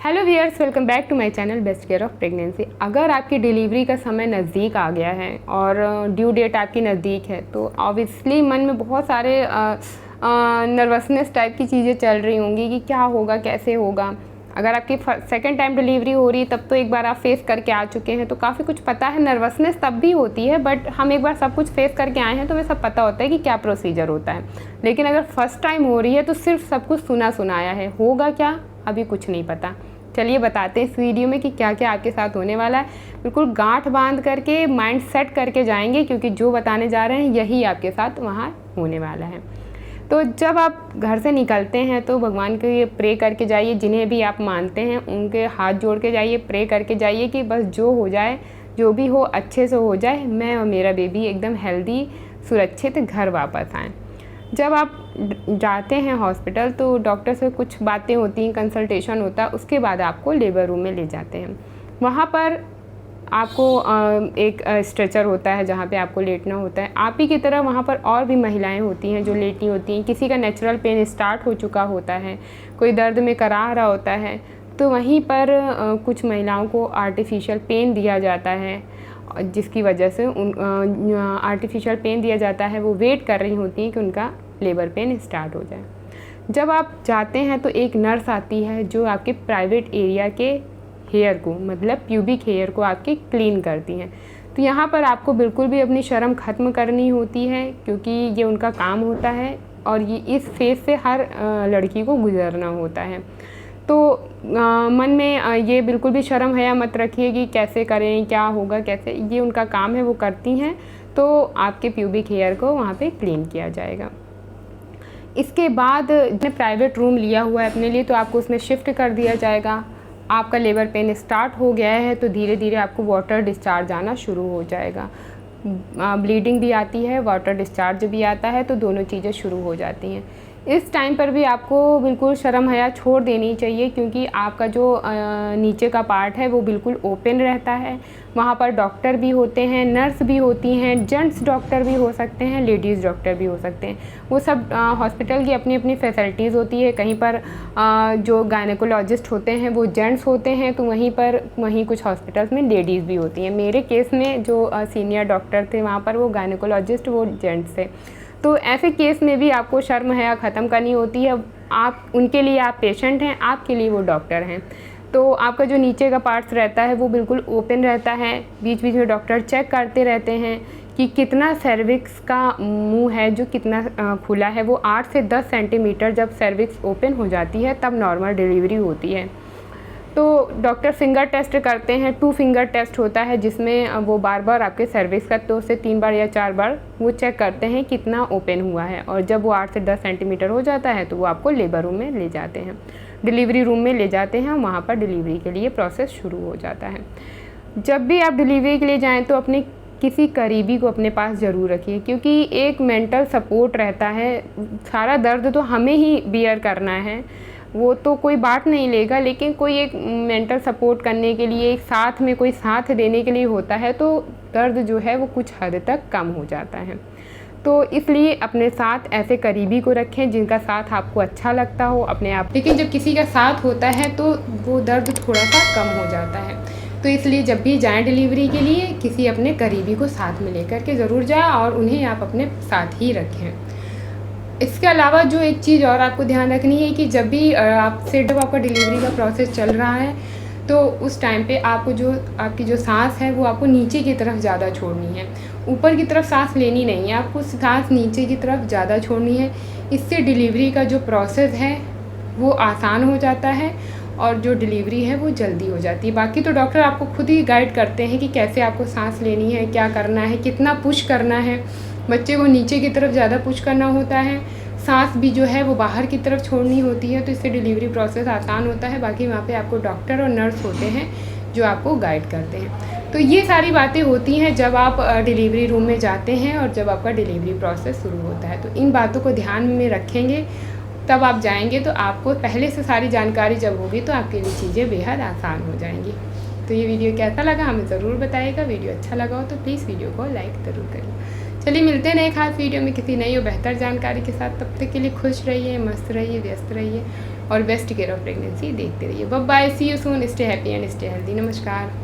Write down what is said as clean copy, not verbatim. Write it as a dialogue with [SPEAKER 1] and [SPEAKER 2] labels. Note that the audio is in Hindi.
[SPEAKER 1] Hello viewers, welcome back to my channel best care of pregnancy. अगर आपकी डिलीवरी का समय नज़दीक आ गया है और ड्यू डेट आपकी नज़दीक है तो ऑब्वियसली मन में बहुत सारे नर्वसनेस टाइप की चीज़ें चल रही होंगी कि क्या होगा, कैसे होगा। अगर आपकी सेकेंड टाइम डिलीवरी हो रही है तब तो एक बार आप फेस करके आ चुके हैं तो काफ़ी कुछ पता है। नर्वसनेस तब भी होती है, बट हम एक बार सब कुछ फेस करके आए हैं तो हमें सब पता होता है कि क्या प्रोसीजर होता है। लेकिन अगर फर्स्ट टाइम हो रही है तो सिर्फ सब कुछ सुना सुनाया है, होगा क्या अभी कुछ नहीं पता। चलिए बताते हैं इस वीडियो में कि क्या क्या आपके साथ होने वाला है। बिल्कुल गांठ बांध करके माइंड सेट करके जाएंगे, क्योंकि जो बताने जा रहे हैं यही आपके साथ वहाँ होने वाला है। तो जब आप घर से निकलते हैं तो भगवान के लिए प्रे करके जाइए, जिन्हें भी आप मानते हैं उनके हाथ जोड़ के जाइए, प्रे करके जाइए कि बस जो हो जाए, जो भी हो अच्छे से हो जाए, मैं और मेरा बेबी एकदम हेल्दी सुरक्षित घर वापस आएँ। जब आप जाते हैं हॉस्पिटल तो डॉक्टर से कुछ बातें होती हैं, कंसल्टेशन होता है, उसके बाद आपको लेबर रूम में ले जाते हैं। वहाँ पर आपको एक स्ट्रेचर होता है जहाँ पे आपको लेटना होता है। आप ही की तरह वहाँ पर और भी महिलाएं होती हैं जो लेटी होती हैं। किसी का नेचुरल पेन स्टार्ट हो चुका होता है, कोई दर्द में कराह रहा होता है, तो वहीं पर कुछ महिलाओं को आर्टिफिशियल पेन दिया जाता है, जिसकी वजह से आर्टिफिशियल पेन दिया जाता है। वो वेट कर रही होती हैं कि उनका लेबर पेन स्टार्ट हो जाए। जब आप जाते हैं तो एक नर्स आती है जो आपके प्राइवेट एरिया के हेयर को, मतलब प्यूबिक हेयर को आपके क्लीन करती हैं। तो यहाँ पर आपको बिल्कुल भी अपनी शर्म ख़त्म करनी होती है, क्योंकि ये उनका काम होता है और ये इस फेज़ से हर लड़की को गुजरना होता है। तो मन में ये बिल्कुल भी शर्म हया मत रखिए कि कैसे करें, क्या होगा, कैसे। ये उनका काम है, वो करती हैं। तो आपके प्यूबिक हेयर को वहाँ पे क्लीन किया जाएगा। इसके बाद जिसने प्राइवेट रूम लिया हुआ है अपने लिए तो आपको उसमें शिफ्ट कर दिया जाएगा। आपका लेबर पेन स्टार्ट हो गया है तो धीरे धीरे आपको वाटर डिस्चार्ज आना शुरू हो जाएगा। ब्लीडिंग भी आती है, वाटर डिस्चार्ज भी आता है, तो दोनों चीज़ें शुरू हो जाती हैं। इस टाइम पर भी आपको बिल्कुल शर्म हया छोड़ देनी चाहिए, क्योंकि आपका जो नीचे का पार्ट है वो बिल्कुल ओपन रहता है। वहाँ पर डॉक्टर भी होते हैं, नर्स भी होती हैं, जेंट्स डॉक्टर भी हो सकते हैं, लेडीज़ डॉक्टर भी हो सकते हैं। वो सब हॉस्पिटल की अपनी अपनी फैसिलिटीज़ होती है। कहीं पर जो गायनेकोलॉजिस्ट होते हैं वो जेंट्स होते हैं, तो वहीं कुछ हॉस्पिटल्स में लेडीज़ भी होती हैं। मेरे केस में जो सीनियर डॉक्टर थे वहाँ पर वो गायनेकोलॉजिस्ट वो जेंट्स थे। तो ऐसे केस में भी आपको शर्म हया ख़त्म करनी होती है। आप उनके लिए आप पेशेंट हैं, आपके लिए वो डॉक्टर हैं। तो आपका जो नीचे का पार्ट्स रहता है वो बिल्कुल ओपन रहता है। बीच बीच में डॉक्टर चेक करते रहते हैं कि कितना सर्विक्स का मुंह है, जो कितना खुला है। वो 8 से 10 सेंटीमीटर जब सर्विक्स ओपन हो जाती है तब नॉर्मल डिलीवरी होती है। तो डॉक्टर फिंगर टेस्ट करते हैं, 2 फिंगर टेस्ट होता है, जिसमें वो बार बार आपके सर्विक्स का 2 से 3 बार या 4 बार वो चेक करते हैं कितना ओपन हुआ है। और जब वो 8 से 10 सेंटीमीटर हो जाता है तो वो आपको लेबर रूम में ले जाते हैं, डिलीवरी रूम में ले जाते हैं। वहाँ पर डिलीवरी के लिए प्रोसेस शुरू हो जाता है। जब भी आप डिलीवरी के लिए जाएँ तो अपने किसी करीबी को अपने पास ज़रूर रखिए, क्योंकि एक मेंटल सपोर्ट रहता है। सारा दर्द तो हमें ही बियर करना है, वो तो कोई बात नहीं लेगा, लेकिन कोई एक मेंटल सपोर्ट करने के लिए, एक साथ में कोई साथ देने के लिए होता है, तो दर्द जो है वो कुछ हद तक कम हो जाता है। तो इसलिए अपने साथ ऐसे करीबी को रखें जिनका साथ आपको अच्छा लगता हो अपने आप। लेकिन जब किसी का साथ होता है तो वो दर्द थोड़ा सा कम हो जाता है। तो इसलिए जब भी जाएँ डिलीवरी के लिए किसी अपने करीबी को साथ में लेकर के ज़रूर जाएँ और उन्हें आप अपने साथ ही रखें। इसके अलावा जो एक चीज़ और आपको ध्यान रखनी है कि जब भी जब आपका डिलीवरी का प्रोसेस चल रहा है तो उस टाइम पे आपको जो आपकी जो सांस है वो आपको नीचे की तरफ ज़्यादा छोड़नी है। ऊपर की तरफ सांस लेनी नहीं है, आपको सांस नीचे की तरफ ज़्यादा छोड़नी है। इससे डिलीवरी का जो प्रोसेस है वो आसान हो जाता है और जो डिलीवरी है वो जल्दी हो जाती है। बाकी तो डॉक्टर आपको खुद ही गाइड करते हैं कि कैसे आपको सांस लेनी है, क्या करना है, कितना पुश करना है। बच्चे को नीचे की तरफ ज़्यादा पुश करना होता है, सांस भी जो है वो बाहर की तरफ छोड़नी होती है, तो इससे डिलीवरी प्रोसेस आसान होता है। बाकी वहाँ पे आपको डॉक्टर और नर्स होते हैं जो आपको गाइड करते हैं। तो ये सारी बातें होती हैं जब आप डिलीवरी रूम में जाते हैं और जब आपका डिलीवरी प्रोसेस शुरू होता है। तो इन बातों को ध्यान में रखेंगे तब आप जाएंगे, तो आपको पहले से सारी जानकारी जब होगी तो आपके लिए चीज़ें बेहद आसान हो जाएंगी। तो ये वीडियो कैसा लगा हमें ज़रूर बताइएगा। वीडियो अच्छा लगा हो तो प्लीज़ वीडियो को लाइक ज़रूर करिए। चलिए मिलते हैं नए खास वीडियो में किसी नई और बेहतर जानकारी के साथ। तब तक के लिए खुश रहिए, मस्त रहिए, व्यस्त रहिए। और बेस्ट केयर ऑफ प्रेगनेंसी देखते रहिए। Bye bye, see you soon, stay happy and stay healthy. नमस्कार।